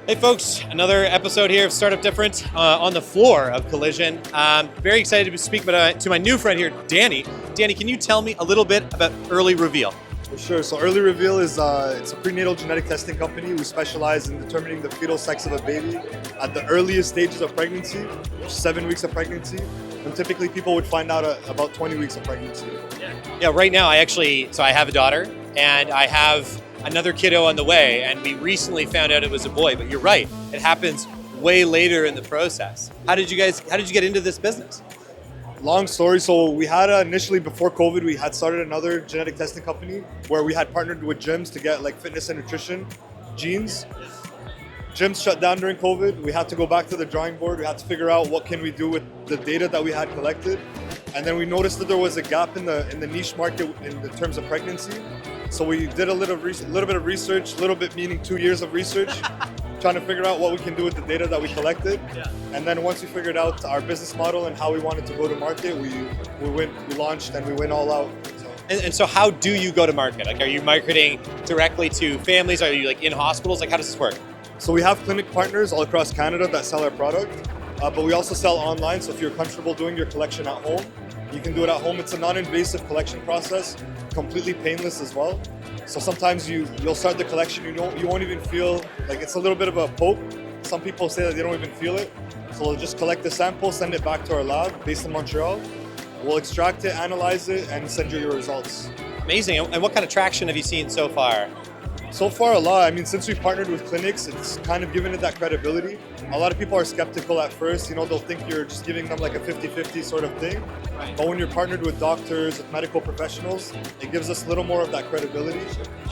Hey folks, another episode here of Startup Different on the floor of Collision. Very excited to speak to my new friend here, Dani. Dani, can you tell me a little bit about EarlyReveal? For sure. So EarlyReveal is it's a prenatal genetic testing company. We specialize in determining the fetal sex of a baby at the earliest stages of pregnancy, which is 7 weeks of pregnancy. And typically people would find out about 20 weeks of pregnancy. Yeah, right now I have a daughter and I have another kiddo on the way, and we recently found out it was a boy, but you're right, it happens way later in the process. How did you get into this business? Long story. So we had initially before COVID, we had started another genetic testing company where we had partnered with gyms to get like fitness and nutrition genes. Gyms shut down during COVID. We had to go back to the drawing board. We had to figure out what can we do with the data that we had collected. And then we noticed that there was a gap in the niche market in the terms of pregnancy. So we did a little bit of research, little bit meaning 2 years of research, trying to figure out what we can do with the data that we collected. Yeah. And then once we figured out our business model and how we wanted to go to market, we launched and we went all out. And so how do you go to market? Like, are you marketing directly to families? Are you like in hospitals? Like, how does this work? So we have clinic partners all across Canada that sell our product, but we also sell online. So if you're comfortable doing your collection at home, you can do it at home. It's a non-invasive collection process, completely painless as well. So sometimes you'll start the collection, you won't even feel, like it's a little bit of a poke. Some people say that they don't even feel it. So we'll just collect the sample, send it back to our lab based in Montreal. We'll extract it, analyze it, and send you your results. Amazing. And what kind of traction have you seen so far? So far, a lot. I mean, since we partnered with clinics, it's kind of given it that credibility. A lot of people are skeptical at first. They'll think you're just giving them like a 50-50 sort of thing. Right. But when you're partnered with doctors, with medical professionals, it gives us a little more of that credibility,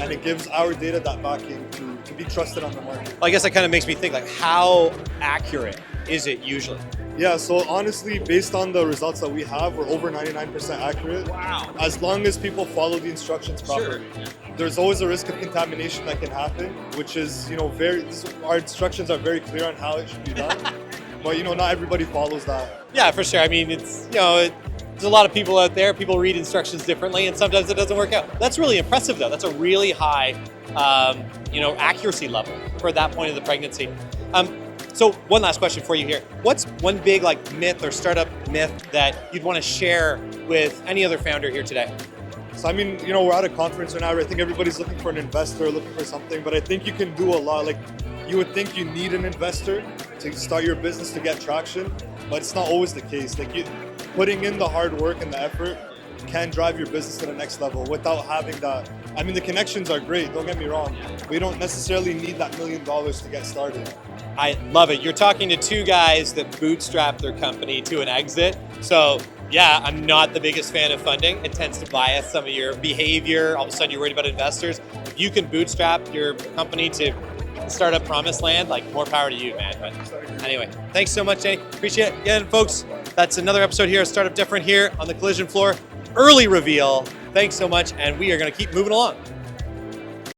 and it gives our data that backing to be trusted on the market. Well, I guess that kind of makes me think, like, how accurate is it usually? Yeah, so honestly, based on the results that we have, we're over 99% accurate. Wow. As long as people follow the instructions properly. Sure. There's always a risk of contamination that can happen, which is, our instructions are very clear on how it should be done. But, not everybody follows that. Yeah, for sure. I mean, there's a lot of people out there. People read instructions differently, and sometimes it doesn't work out. That's really impressive, though. That's a really high, accuracy level for that point of the pregnancy. So one last question for you here. What's one big myth or startup myth that you'd want to share with any other founder here today? So, I mean, we're at a conference right now. I think everybody's looking for an investor, looking for something, but I think you can do a lot. Like, you would think you need an investor to start your business to get traction, but it's not always the case. Like, putting in the hard work and the effort can drive your business to the next level without having that. I mean, the connections are great, don't get me wrong. We don't necessarily need that $1 million to get started. I love it. You're talking to two guys that bootstrapped their company to an exit. So yeah, I'm not the biggest fan of funding. It tends to bias some of your behavior. All of a sudden you're worried about investors. If you can bootstrap your company to startup promised land, more power to you, man. But anyway, thanks so much, Dani. Appreciate it. Again, folks, that's another episode here of Startup Different here on the Collision floor. EarlyReveal. Thanks so much, and we are going to keep moving along.